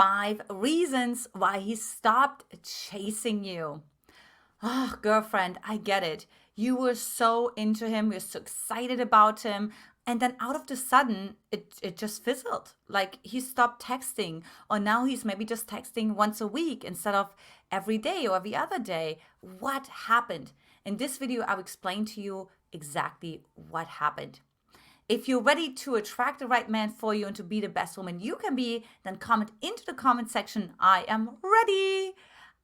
5 reasons why he stopped chasing you. Oh, girlfriend, I get it. You were so into him, you're so excited about him. And then out of the sudden, it just fizzled. Like he stopped texting, or now he's maybe just texting once a week instead of every day or every other day. What happened? In this video, I'll explain to you exactly what happened. If you're ready to attract the right man for you and to be the best woman you can be, then comment into the comment section, I am ready.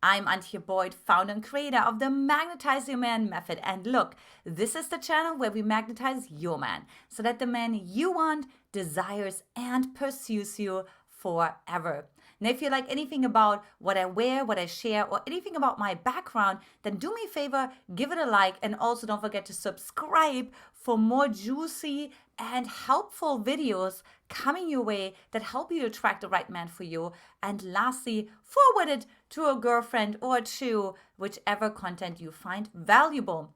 I'm Antia, founder and creator of the Magnetize Your Man method. And look, this is the channel where we magnetize your man so that the man you want desires and pursues you forever. Now, if you like anything about what I wear, what I share, or anything about my background, then do me a favor, give it a like, and also don't forget to subscribe for more juicy and helpful videos coming your way that help you attract the right man for you. And lastly, forward it to a girlfriend or two, whichever content you find valuable.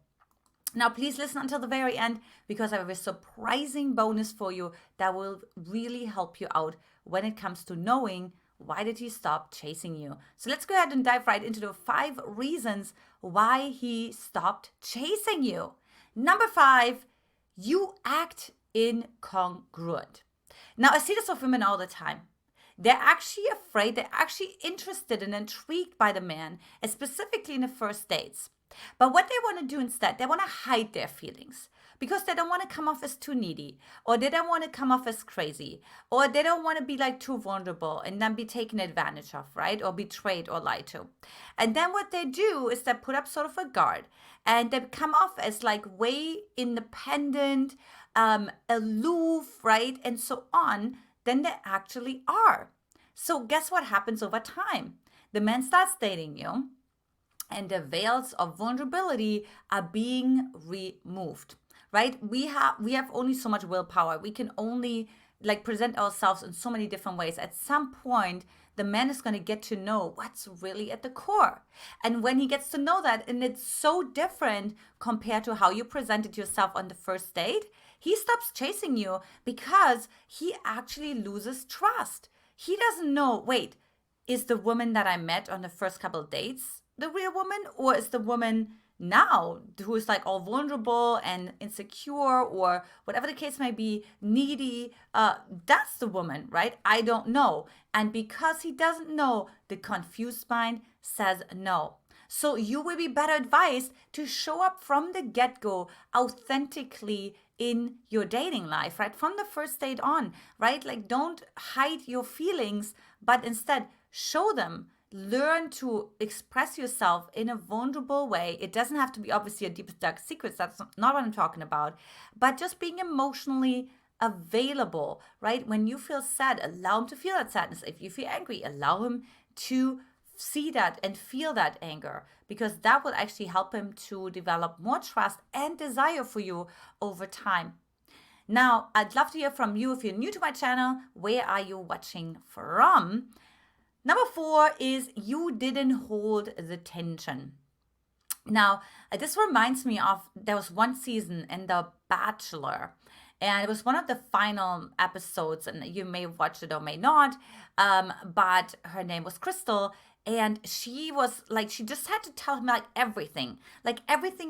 Now, please listen until the very end because I have a surprising bonus for you that will really help you out when it comes to knowing why did he stop chasing you. So let's go ahead and dive right into the 5 reasons why he stopped chasing you. Number 5, you act incongruent. Now, I see this with women all the time. They're actually afraid, they're actually interested and intrigued by the man, and specifically in the first dates. But what they want to do instead, they want to hide their feelings because they don't want to come off as too needy, or they don't want to come off as crazy, or they don't want to be like too vulnerable and then be taken advantage of, right? Or betrayed or lied to. And then what they do is they put up sort of a guard and they come off as like way independent, aloof, right? And so on, than they actually are. So guess what happens over time? The man starts dating you, and the veils of vulnerability are being removed, right? We have only so much willpower. We can only like present ourselves in so many different ways. At some point, the man is going to get to know what's really at the core. And when he gets to know that, and it's so different compared to how you presented yourself on the first date, he stops chasing you because he actually loses trust. He doesn't know, wait, is the woman that I met on the first couple of dates the real woman, or is the woman now who is like all vulnerable and insecure, or whatever the case may be, needy, that's the woman, right? I don't know. And because he doesn't know, the confused mind says no. So you will be better advised to show up from the get-go authentically in your dating life, right? From the first date on, right? Like don't hide your feelings, but instead show them. Learn to express yourself in a vulnerable way. It doesn't have to be obviously your deepest dark secrets. That's not what I'm talking about. But just being emotionally available, right? When you feel sad, allow him to feel that sadness. If you feel angry, allow him to see that and feel that anger, because that will actually help him to develop more trust and desire for you over time. Now, I'd love to hear from you. If you're new to my channel, where are you watching from? Number 4 is you didn't hold the tension. Now, this reminds me of, there was one season in The Bachelor, and it was one of the final episodes, and you may have watched it or may not, but her name was Crystal, and she was like, she just had to tell him like everything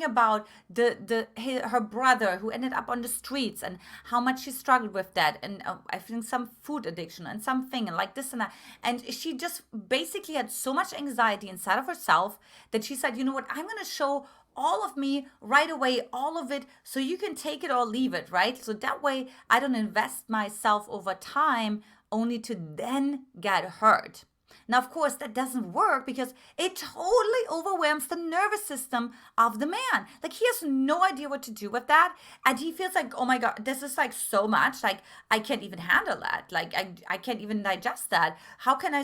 about her brother who ended up on the streets and how much she struggled with that, and I think some food addiction and something and like this and that, and she just basically had so much anxiety inside of herself that she said, you know what, I'm going to show all of me right away, all of it, so you can take it or leave it, right? So that way I don't invest myself over time only to then get hurt. Now, of course, that doesn't work because it totally overwhelms the nervous system of the man. Like, he has no idea what to do with that. And he feels like, oh my God, this is like so much. Like, I can't even handle that. Like, I can't even digest that. How am I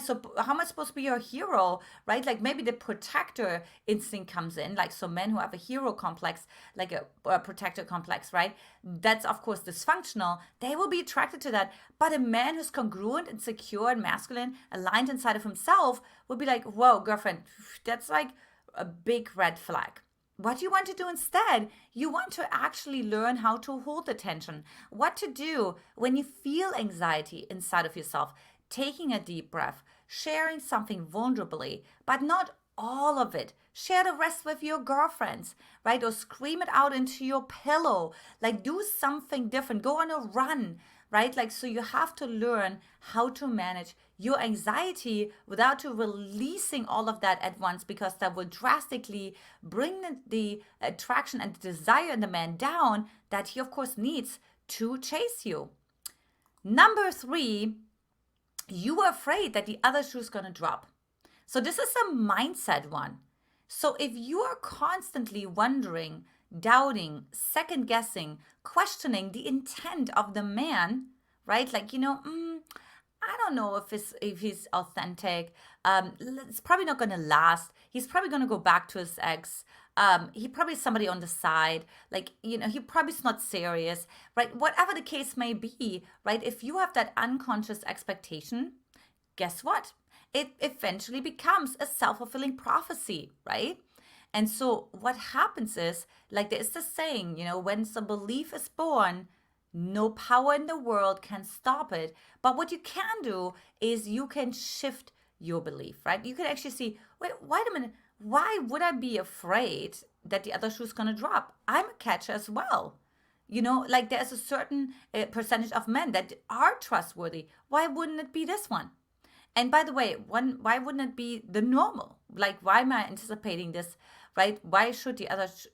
supposed to be your hero, right? Like, maybe the protector instinct comes in. Like, so men who have a hero complex, like a protector complex, right? That's, of course, dysfunctional. They will be attracted to that. But a man who's congruent and secure and masculine, aligned inside of himself, would be like, whoa, girlfriend, that's like a big red flag. What you want to do instead, you want to actually learn how to hold the tension. What to do when you feel anxiety inside of yourself. Taking a deep breath, sharing something vulnerably, but not all of it. Share the rest with your girlfriends, right? Or scream it out into your pillow. Like, do something different. Go on a run, right? Like, so you have to learn how to manage your anxiety without to releasing all of that at once, because that will drastically bring the attraction and the desire in the man down that he, of course, needs to chase you. Number 3, you are afraid that the other shoe is going to drop. So this is a mindset one. So if you are constantly wondering, doubting, second guessing, questioning the intent of the man, right? Like, I don't know if he's authentic. It's probably not going to last. He's probably going to go back to his ex. He probably is somebody on the side. Like, he probably is not serious, right? Whatever the case may be, right? If you have that unconscious expectation, guess what? It eventually becomes a self-fulfilling prophecy, right? And so what happens is, like there is the saying, when the belief is born, no power in the world can stop it. But what you can do is you can shift your belief, right? You can actually see, wait a minute, why would I be afraid that the other shoe is going to drop? I'm a catcher as well. Like there's a certain percentage of men that are trustworthy. Why wouldn't it be this one? And by the way, why wouldn't it be the normal? Like, why am I anticipating this, right? Why should the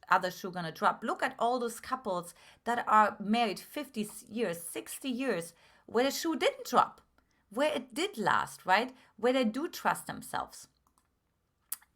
other shoe gonna drop? Look at all those couples that are married 50 years, 60 years, where the shoe didn't drop, where it did last, right? Where they do trust themselves.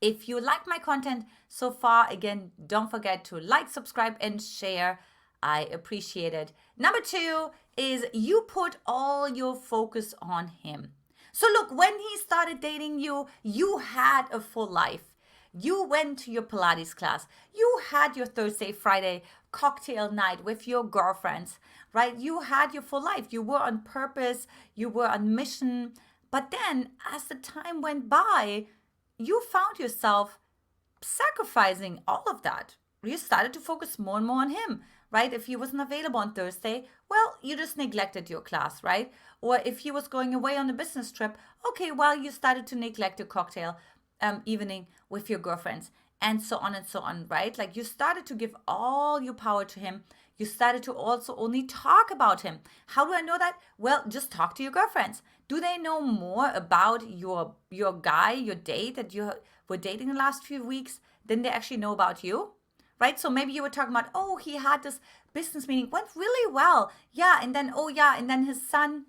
If you like my content so far, again, don't forget to like, subscribe, and share. I appreciate it. Number 2 is you put all your focus on him. So look, when he started dating you, you had a full life. You went to your Pilates class. You had your Thursday, Friday cocktail night with your girlfriends, right? You had your full life. You were on purpose. You were on mission. But then as the time went by, you found yourself sacrificing all of that. You started to focus more and more on him, right? If he wasn't available on Thursday, well, you just neglected your class, right? Or if he was going away on a business trip, okay, well, you started to neglect your cocktail evening with your girlfriends, and so on, right? Like you started to give all your power to him. You started to also only talk about him. How do I know that? Well, just talk to your girlfriends. Do they know more about your guy, your date that you were dating the last few weeks than they actually know about you? Right? So maybe you were talking about, oh, he had this business meeting, went really well. Yeah. And then his son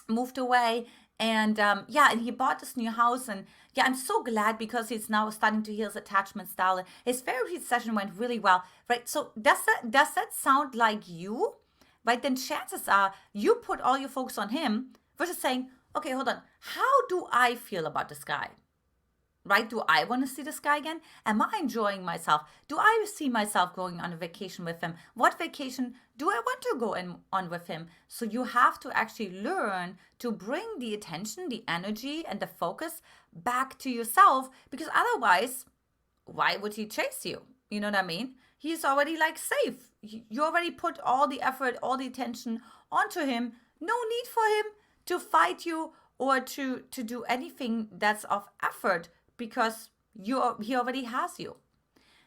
moved away. And and he bought this new house. And yeah, I'm so glad because he's now starting to heal his attachment style. His therapy session went really well. Right? So does that sound like you? Right? Then chances are you put all your focus on him versus saying, okay, hold on. How do I feel about this guy? Right? Do I want to see this guy again? Am I enjoying myself? Do I see myself going on a vacation with him? What vacation do I want to go on with him? So you have to actually learn to bring the attention, the energy, and the focus back to yourself, because otherwise, why would he chase you? You know what I mean? He's already like safe. You already put all the effort, all the attention onto him. No need for him to fight you or to do anything that's of effort, because he already has you.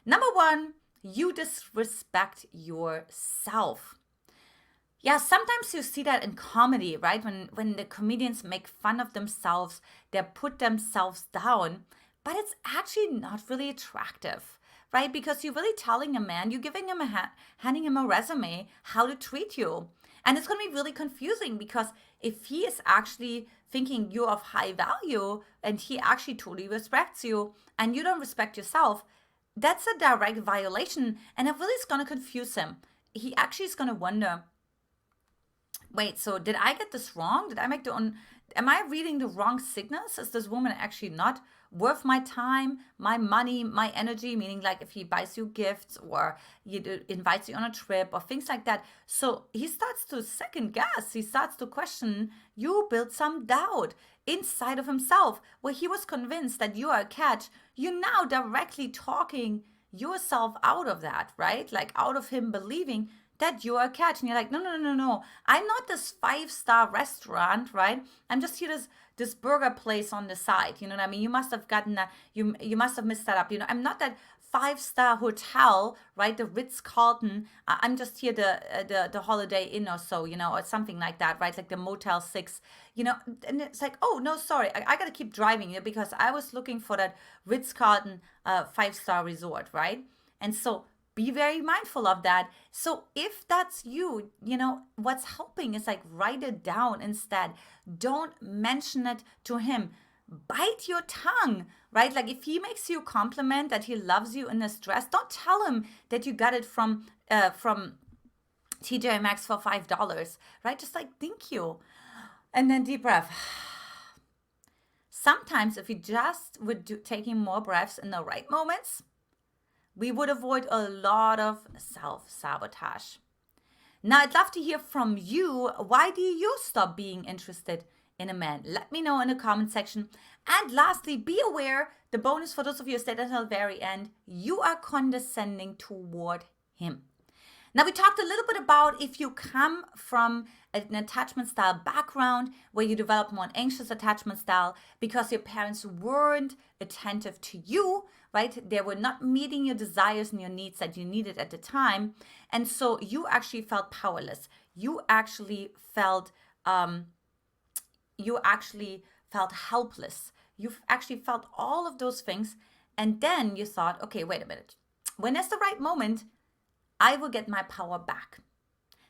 Number 1, you disrespect yourself. Yeah, sometimes you see that in comedy, right? When the comedians make fun of themselves, they put themselves down, but it's actually not really attractive, right? Because you're really telling a man, you're giving him handing him a resume, how to treat you. And it's going to be really confusing, because if he is actually thinking you're of high value and he actually totally respects you and you don't respect yourself, that's a direct violation, and it really is going to confuse him. He actually is going to wonder, wait, so did I get this wrong? Am I reading the wrong signals? Is this woman actually not worth my time, my money, my energy? Meaning, like, if he buys you gifts or invites you on a trip or things like that. So he starts to second guess. He starts to question. You build some doubt inside of himself, where he was convinced that you are a catch. You're now directly talking yourself out of that, right? Like out of him believing that you're a catch. And you're like, no, no, no, no, no. I'm not this 5-star restaurant, right? I'm just here this burger place on the side. You know what I mean? You must have gotten that. You must have missed that up. You know, I'm not that 5-star hotel, right? The Ritz-Carlton. I'm just here the Holiday Inn or so, you know, or something like that, right? Like the Motel 6, you know. And it's like, oh no, sorry, I got to keep driving here because I was looking for that Ritz-Carlton 5-star resort, right? And so be very mindful of that. So if that's you, you know, what's helping is like write it down instead. Don't mention it to him. Bite your tongue, right? Like if he makes you a compliment that he loves you in this dress, don't tell him that you got it from TJ Maxx for $5, right? Just like, thank you. And then deep breath. Sometimes if you just would do taking more breaths in the right moments, we would avoid a lot of self-sabotage. Now, I'd love to hear from you. Why do you stop being interested in a man? Let me know in the comment section. And lastly, be aware, the bonus for those of you who stayed until the very end, you are condescending toward him. Now, we talked a little bit about if you come from an attachment style background where you develop more anxious attachment style because your parents weren't attentive to you, right? They were not meeting your desires and your needs that you needed at the time. And so you actually felt powerless. You actually felt helpless. You actually felt all of those things. And then you thought, okay, wait a minute. When is the right moment, I will get my power back.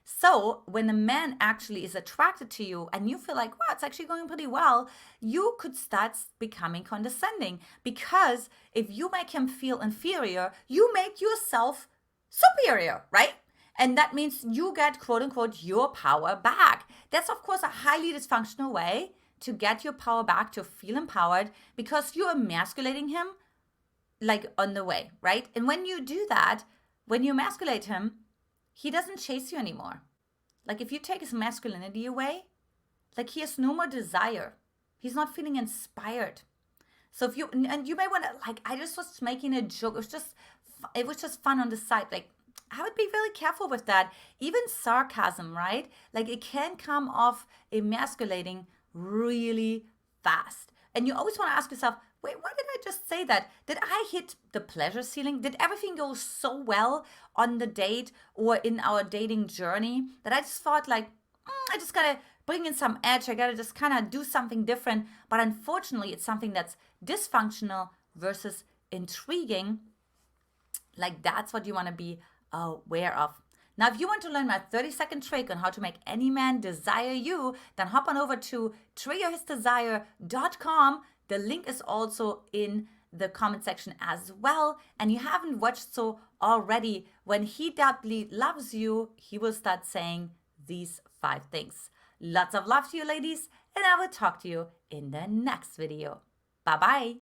So when a man actually is attracted to you and you feel like, wow, it's actually going pretty well, you could start becoming condescending, because if you make him feel inferior, you make yourself superior, right? And that means you get, quote unquote, your power back. That's, of course, a highly dysfunctional way to get your power back, to feel empowered, because you're emasculating him like on the way, right? And when you do that, when you emasculate him, he doesn't chase you anymore. Like if you take his masculinity away, like he has no more desire. He's not feeling inspired. So if you, and you may want to, like, I just was making a joke. It was just fun on the side. Like, I would be really careful with that. Even sarcasm, right? Like it can come off emasculating really fast. And you always want to ask yourself, wait, why did I just say that? Did I hit the pleasure ceiling? Did everything go so well on the date or in our dating journey that I just thought like, I just gotta bring in some edge. I gotta just kind of do something different. But unfortunately, it's something that's dysfunctional versus intriguing. Like that's what you want to be aware of. Now, if you want to learn my 30-second trick on how to make any man desire you, then hop on over to triggerhisdesire.com. The link is also in the comment section as well. And you haven't watched so already, when he doubly loves you, he will start saying these 5 things. Lots of love to you, ladies, and I will talk to you in the next video. Bye-bye.